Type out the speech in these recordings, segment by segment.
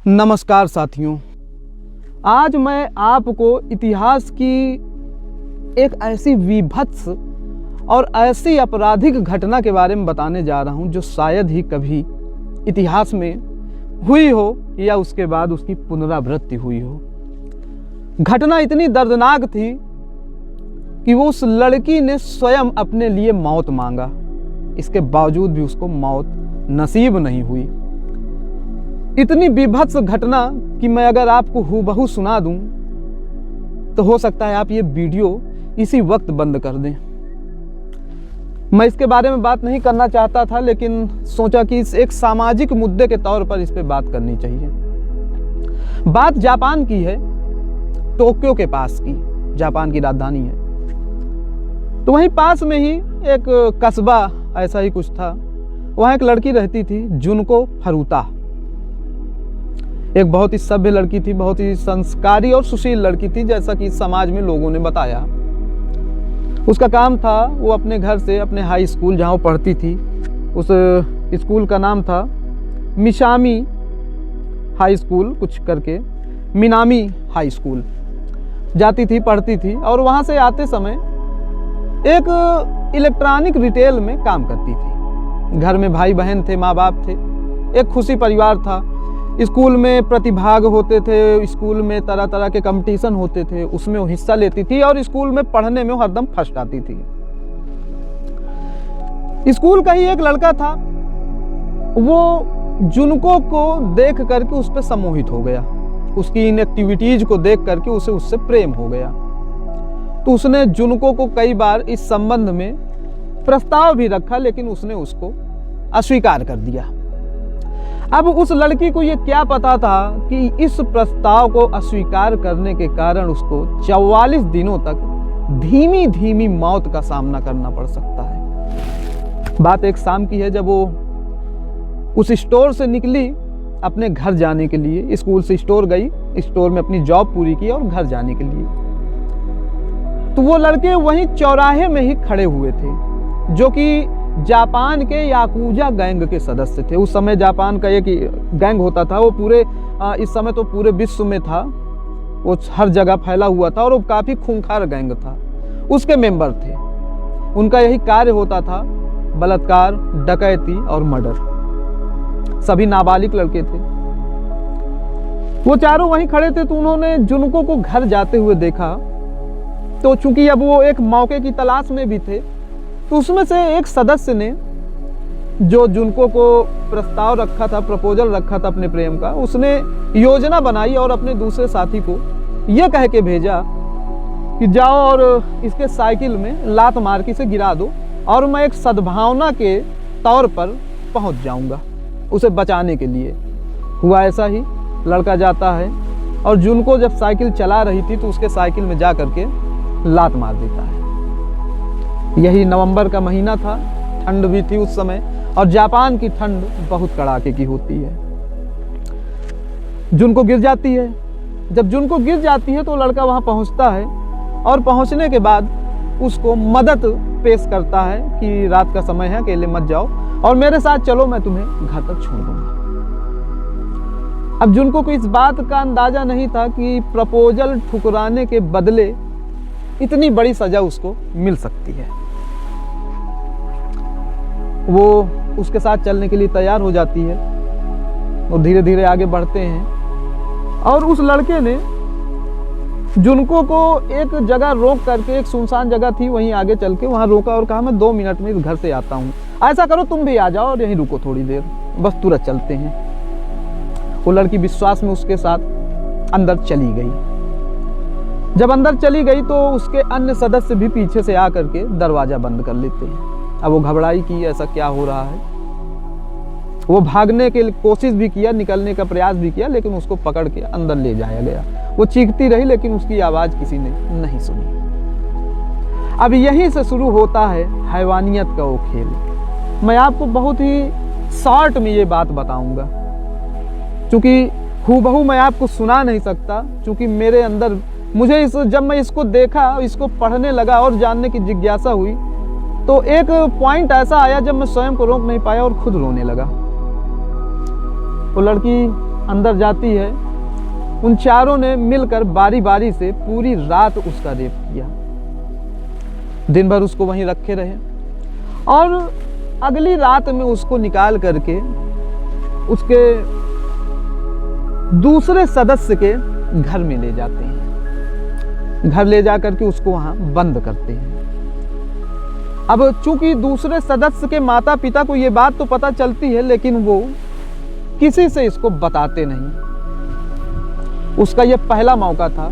नमस्कार साथियों, आज मैं आपको इतिहास की एक ऐसी विभत्स और ऐसी आपराधिक घटना के बारे में बताने जा रहा हूं जो शायद ही कभी इतिहास में हुई हो या उसके बाद उसकी पुनरावृत्ति हुई हो। घटना इतनी दर्दनाक थी कि वो उस लड़की ने स्वयं अपने लिए मौत मांगा, इसके बावजूद भी उसको मौत नसीब नहीं हुई। इतनी विभत्स घटना कि मैं अगर आपको हूबहू सुना दूं तो हो सकता है आप ये वीडियो इसी वक्त बंद कर दें। मैं इसके बारे में बात नहीं करना चाहता था, लेकिन सोचा कि इस एक सामाजिक मुद्दे के तौर पर इस पे बात करनी चाहिए। बात जापान की है, टोक्यो के पास की, जापान की राजधानी है। तो वहीं पास में ही एक कस्बा ऐसा ही कुछ था। वहाँ एक लड़की रहती थी, जुनको फरुता। एक बहुत ही सभ्य लड़की थी, बहुत ही संस्कारी और सुशील लड़की थी, जैसा कि समाज में लोगों ने बताया। उसका काम था वो अपने घर से अपने हाई स्कूल जहाँ वो पढ़ती थी, उस स्कूल का नाम था मिशामी हाई स्कूल कुछ करके, मिनामी हाई स्कूल जाती थी, पढ़ती थी। और वहाँ से आते समय एक इलेक्ट्रॉनिक रिटेल में काम करती थी। घर में भाई बहन थे, माँ बाप थे, एक खुशी परिवार था। स्कूल में प्रतिभाग होते थे, स्कूल में तरह तरह के कंपटीशन होते थे, उसमें वो हिस्सा लेती थी और स्कूल में पढ़ने में हरदम फर्स्ट आती थी। स्कूल का ही एक लड़का था, वो जुनको को देख करके उस पर सम्मोहित हो गया। उसकी इन एक्टिविटीज को देख करके उसे उससे प्रेम हो गया। तो उसने जुनको को कई बार इस संबंध में प्रस्ताव भी रखा, लेकिन उसने उसको अस्वीकार कर दिया। अब उस लड़की को ये क्या पता था कि इस प्रस्ताव को अस्वीकार करने के कारण उसको 44 दिनों तक धीमी धीमी मौत का सामना करना पड़ सकता है। बात एक शाम की है, जब वो उस स्टोर से निकली अपने घर जाने के लिए। स्कूल से स्टोर गई, स्टोर में अपनी जॉब पूरी की और घर जाने के लिए। तो वो लड़के वहीं चौराहे में ही खड़े हुए थे, जो कि जापान के याकूजा गैंग के सदस्य थे। उस समय जापान का एक गैंग होता था, वो पूरे इस समय तो पूरे विश्व में था, वो हर जगह फैला हुआ था और वो काफ़ी खूंखार गैंग था। उसके मेंबर थे। उनका यही कार्य होता था, बलात्कार, डकैती और मर्डर। सभी नाबालिग लड़के थे। वो चारों वहीं खड़े थे। तो उन्होंने जुनको को घर जाते हुए देखा। तो चूंकि अब वो एक मौके की तलाश में भी थे, तो उसमें से एक सदस्य ने, जो जुनको को प्रस्ताव रखा था, प्रपोजल रखा था अपने प्रेम का, उसने योजना बनाई और अपने दूसरे साथी को यह कह के भेजा कि जाओ और इसके साइकिल में लात मार के इसे गिरा दो और मैं एक सद्भावना के तौर पर पहुंच जाऊंगा उसे बचाने के लिए। हुआ ऐसा ही। लड़का जाता है और जुनको जब साइकिल चला रही थी तो उसके साइकिल में जा करके लात मार देता है। यही नवंबर का महीना था, ठंड भी थी उस समय, और जापान की ठंड बहुत कड़ाके की होती है। जुनको गिर जाती है। जब जुनको गिर जाती है तो लड़का वहां पहुंचता है और पहुंचने के बाद उसको मदद पेश करता है कि रात का समय है, अकेले मत जाओ और मेरे साथ चलो, मैं तुम्हें घर तक छोड़ दूंगा। अब जुनको को इस बात का अंदाजा नहीं था कि प्रपोजल ठुकराने के बदले इतनी बड़ी सजा उसको मिल सकती है। वो उसके साथ चलने के लिए तैयार हो जाती है और धीरे धीरे आगे बढ़ते हैं। और उस लड़के ने जुनको को एक जगह रोक करके, एक सुनसान जगह थी, वहीं आगे चल के वहां रोका और कहा, मैं 2 मिनट में इस घर से आता हूँ, ऐसा करो तुम भी आ जाओ और यहीं रुको थोड़ी देर, बस तुरंत चलते हैं। वो लड़की विश्वास में उसके साथ अंदर चली गई। जब अंदर चली गई तो उसके अन्य सदस्य भी पीछे से आकर के दरवाजा बंद कर लेते हैं। अब वो घबराई कि ऐसा क्या हो रहा है। वो भागने की कोशिश भी किया, निकलने का प्रयास भी किया, लेकिन उसको पकड़ के अंदर ले जाया गया। वो चीखती रही, लेकिन उसकी आवाज किसी ने नहीं सुनी। अब यहीं से शुरू होता है हैवानियत का वो खेल। मैं आपको बहुत ही शॉर्ट में ये बात बताऊंगा, क्योंकि हूबहू मैं आपको सुना नहीं सकता, क्योंकि मेरे अंदर मुझे जब मैं इसको देखा, इसको पढ़ने लगा और जानने की जिज्ञासा हुई, तो एक पॉइंट ऐसा आया जब मैं स्वयं को रोक नहीं पाया और खुद रोने लगा। वो लड़की अंदर जाती है। उन चारों ने मिलकर बारी बारी से पूरी रात उसका रेप किया। दिन भर उसको वहीं रखे रहे और अगली रात में उसको निकाल करके उसके दूसरे सदस्य के घर में ले जाते हैं। घर ले जाकर के उसको वहां बंद करते हैं। अब चूंकि दूसरे सदस्य के माता पिता को ये बात तो पता चलती है, लेकिन वो किसी से इसको बताते नहीं। उसका ये पहला मौका था,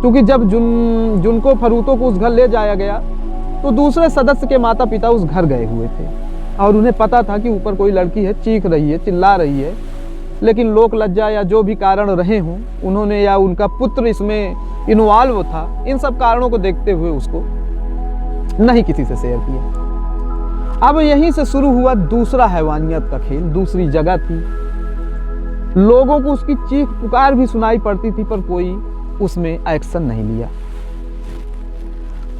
क्योंकि जब जुनको फरूतो को उस घर ले जाया गया तो दूसरे सदस्य के माता पिता उस घर गए हुए थे और उन्हें पता था कि ऊपर कोई लड़की है, चीख रही है, चिल्ला रही है, लेकिन लोक लज्जा या जो भी कारण रहे हों, उन्होंने या उनका पुत्र इसमें इन्वॉल्व था, इन सब कारणों को देखते हुए उसको नहीं किसी से शेयर किया। अब यहीं से शुरू हुआ दूसरा हैवानियत का खेल। दूसरी जगह थी, लोगों को उसकी चीख पुकार भी सुनाई पड़ती थी, पर कोई उसमें एक्शन नहीं लिया।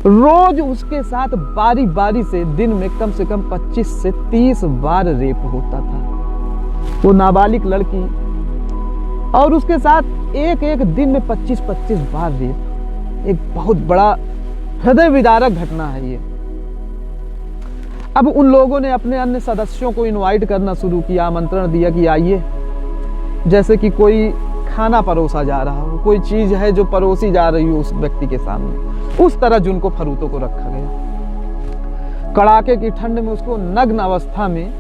रोज उसके साथ बारी बारी से दिन में कम से कम 25 से 30 बार रेप होता था। वो नाबालिग लड़की, और उसके साथ एक एक दिन में 25-25 बार रेप। एक बहुत बड़ा हृदय विदारक घटना है ये। अब उन लोगों ने अपने अन्य सदस्यों को इनवाइट करना शुरू किया, आमंत्रण दिया कि आइए, जैसे कि कोई खाना परोसा जा रहा हो, कोई चीज है जो परोसी जा रही हो उस व्यक्ति के सामने। उस तरह जुनको फरूतो को रखा गया। कड़ाके की ठंड में उसको नग्न अवस्था में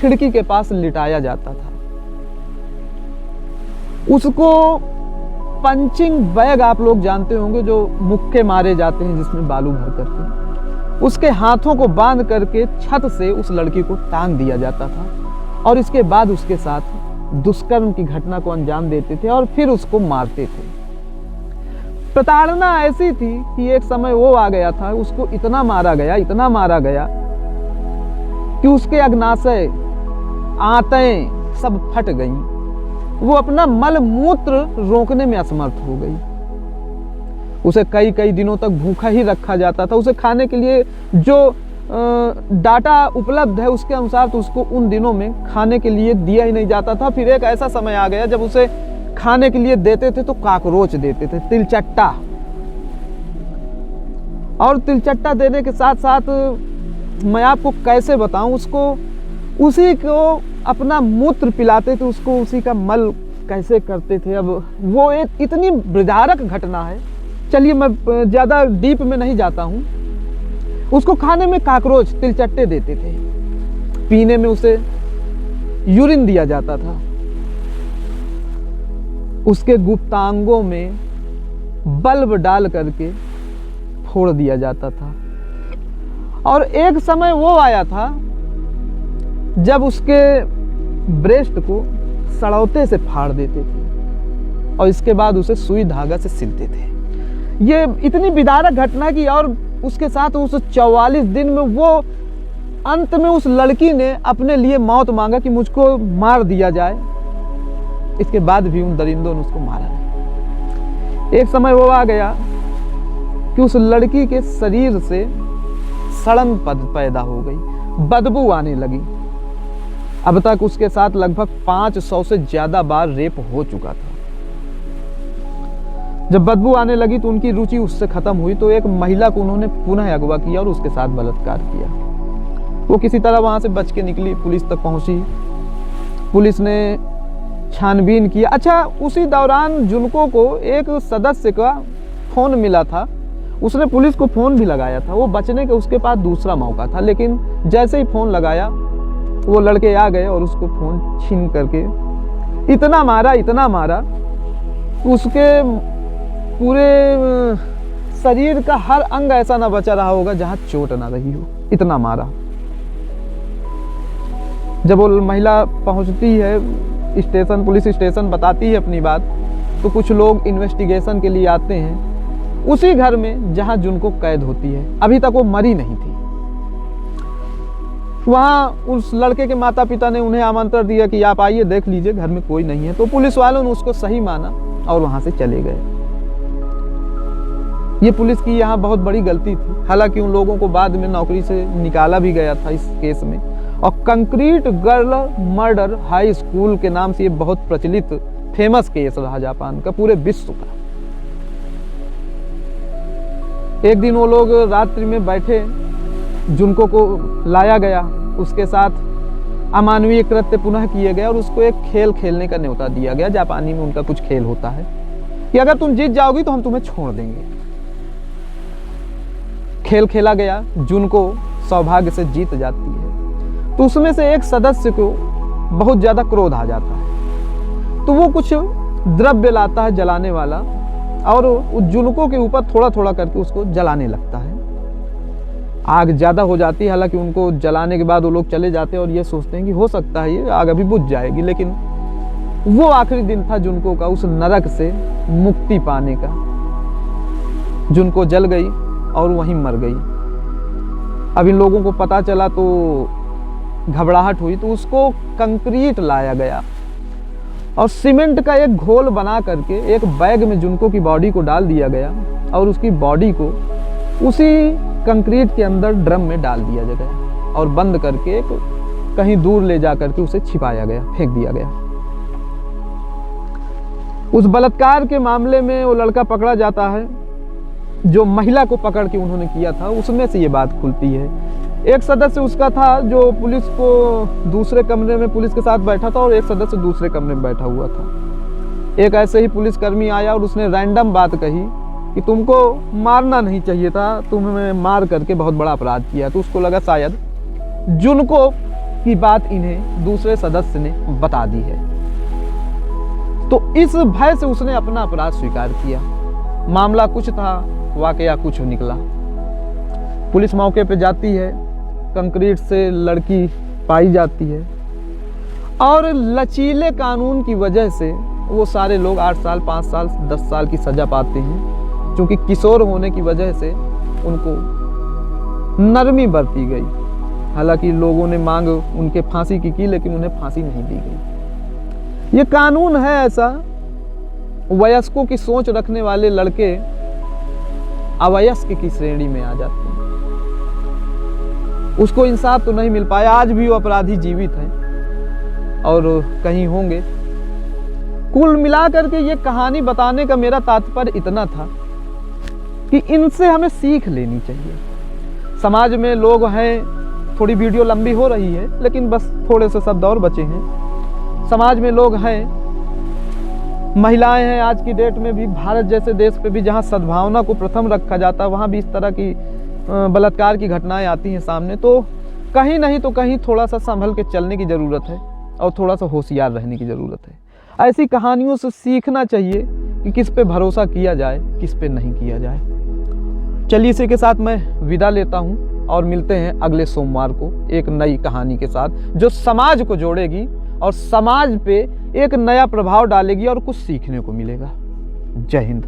खिड़की के पास लिटाया जाता था। उसको पंचिंग बैग, आप लोग जानते होंगे, जो मुक्के मारे जाते हैं जिसमें बालू भर करके, उसके हाथों को बांध करके छत से उस लड़की को टांग दिया जाता था और इसके बाद उसके साथ दुष्कर्म की घटना को अंजाम देते थे और फिर उसको मारते थे। प्रताड़ना ऐसी थी कि एक समय वो आ गया था, उसको इतना मारा गया कि उसके अग्नाशय, आंतें सब फट गईं। वो अपना मल मूत्र रोकने में असमर्थ हो गई। उसे कई कई दिनों तक भूखा ही रखा जाता था। उसे खाने के लिए जो डाटा उपलब्ध है उसके अनुसार तो उसको उन दिनों में खाने के लिए दिया ही नहीं जाता था। फिर एक ऐसा समय आ गया जब उसे खाने के लिए देते थे तो काकरोच देते थे, तिलचट्टा। और तिलचट्टा देने के साथ साथ मैं आपको कैसे बताऊं, उसको उसी को अपना मूत्र पिलाते थे, उसको उसी का मल कैसे करते थे। अब वो एक इतनी विदारक घटना है, चलिए मैं ज़्यादा डीप में नहीं जाता हूँ। उसको खाने में काकरोच, तिलचट्टे देते थे, पीने में उसे यूरिन दिया जाता था, उसके गुप्तांगों में बल्ब डाल करके फोड़ दिया जाता था। और एक समय वो आया था जब उसके ब्रेस्ट को सड़ौते से फाड़ देते थे और इसके बाद उसे सुई धागा से सिलते थे। ये इतनी विदारक घटना की, और उसके साथ उस 44 दिन में वो अंत में उस लड़की ने अपने लिए मौत मांगा कि मुझको मार दिया जाए। इसके बाद भी उन दरिंदों ने उसको मारा नहीं। एक समय वो आ गया कि उस लड़की के शरीर से सड़न पैदा हो गई, बदबू आने लगी। अब तक उसके साथ लगभग 500 से ज्यादा बार रेप हो चुका था। जब बदबू आने लगी तो उनकी रुचि उससे खत्म हुई, तो एक महिला को उन्होंने पुनः अगवा किया और उसके साथ बलात्कार किया। वो किसी तरह वहां से बच के निकली, पुलिस तक पहुंची, पुलिस ने छानबीन किया। अच्छा, उसी दौरान जुनको को एक सदस्य का फोन मिला था, उसने पुलिस को फोन भी लगाया था। वो बचने का उसके पास दूसरा मौका था, लेकिन जैसे ही फोन लगाया वो लड़के आ गए और उसको फोन छीन करके इतना मारा उसके पूरे शरीर का हर अंग ऐसा ना बचा रहा होगा जहां चोट ना रही हो, इतना मारा। जब वो महिला पहुंचती है स्टेशन, पुलिस स्टेशन, बताती है अपनी बात, तो कुछ लोग इन्वेस्टिगेशन के लिए आते हैं उसी घर में जहां जुनको कैद होती है। अभी तक वो मरी नहीं थी। वहाँ उस लड़के के माता पिता ने उन्हें आमंत्रण दिया कि आप आइए, देख लीजिए, घर में कोई नहीं है। तो पुलिस वालों ने उसको सही माना और वहां से चले गए। ये पुलिस की यहाँ बहुत बड़ी गलती थी। हालांकि उन लोगों को बाद में नौकरी से निकाला भी गया था इस केस में, और concrete girl murder high school के नाम से ये बहुत प्रचलित फेमस केस रहा जापान का, पूरे विश्व का। एक दिन वो लोग रात्रि में बैठे, जुनको को लाया गया, उसके साथ अमानवीय कृत्य पुनः किए गए और उसको एक खेल खेलने का न्योता दिया गया। जापानी में उनका कुछ खेल होता है कि अगर तुम जीत जाओगी तो हम तुम्हें छोड़ देंगे। खेल खेला गया, जुनको सौभाग्य से जीत जाती है, तो उसमें से एक सदस्य को बहुत ज्यादा क्रोध आ जाता है, तो वो कुछ द्रव्य लाता है जलाने वाला और उस जुनको के ऊपर थोड़ा थोड़ा करके उसको जलाने लगता है। आग ज्यादा हो जाती है, हालांकि उनको जलाने के बाद वो लोग चले जाते हैं और ये सोचते हैं कि हो सकता है ये आग अभी बुझ जाएगी, लेकिन वो आखिरी दिन था जुनको का उस नरक से मुक्ति पाने का। जुनको जल गई और वहीं मर गई। अब इन लोगों को पता चला तो घबराहट हुई, तो उसको कंक्रीट लाया गया और सीमेंट का एक घोल बना करके एक बैग में जुनको की बॉडी को डाल दिया गया और उसकी बॉडी को उसी कंक्रीट के अंदर ड्रम में डाल दिया गया और बंद करके कहीं दूर ले जा करके उसे छिपाया गया, फेंक दिया गया। उस बलात्कार के मामले में वो लड़का पकड़ा जाता है, जो महिला को पकड़ के उन्होंने किया था, उसमें से ये बात खुलती है। एक सदस्य उसका था जो पुलिस को दूसरे कमरे में पुलिस के साथ बैठा था और एक सदस्य दूसरे कमरे में बैठा हुआ था। एक ऐसे ही पुलिसकर्मी आया और उसने रैंडम बात कही कि तुमको मारना नहीं चाहिए था, तुमने मार करके बहुत बड़ा अपराध किया। तो उसको लगा शायद जुनको की बात इन्हें दूसरे सदस्य ने बता दी है, तो इस भय से उसने अपना अपराध स्वीकार किया। मामला कुछ था, वाकया कुछ निकला। पुलिस मौके पे जाती है, कंक्रीट से लड़की पाई जाती है और लचीले कानून की वजह से वो सारे लोग 8 साल, 5 साल, 10 साल की सजा पाते हैं, क्योंकि किशोर होने की वजह से उनको नरमी बरती गई। हालांकि लोगों ने मांग उनके फांसी की लेकिन उन्हें फांसी नहीं दी गई। ये कानून है ऐसा। वयस्कों की सोच रखने वाले लड़के अवयस्क की श्रेणी में आ जाते हैं। उसको इंसाफ तो नहीं मिल पाया। आज भी वो अपराधी जीवित हैं और कहीं होंगे। कुल मिलाकर के ये कहानी बताने का मेरा तात्पर्य इतना था कि इनसे हमें सीख लेनी चाहिए। समाज में लोग हैं, थोड़ी वीडियो लंबी हो रही है लेकिन बस थोड़े से शब्द और बचे हैं। समाज में लोग हैं, महिलाएं हैं। आज की डेट में भी भारत जैसे देश पे भी जहां सद्भावना को प्रथम रखा जाता है, वहां भी इस तरह की बलात्कार की घटनाएं आती हैं सामने। तो कहीं नहीं तो कहीं थोड़ा सा संभल के चलने की ज़रूरत है और थोड़ा सा होशियार रहने की ज़रूरत है। ऐसी कहानियों से सीखना चाहिए कि किस पे भरोसा किया जाए, किस पे नहीं किया जाए। चलिए इसी के साथ मैं विदा लेता हूँ और मिलते हैं अगले सोमवार को एक नई कहानी के साथ, जो समाज को जोड़ेगी और समाज पे एक नया प्रभाव डालेगी और कुछ सीखने को मिलेगा। जय हिंद।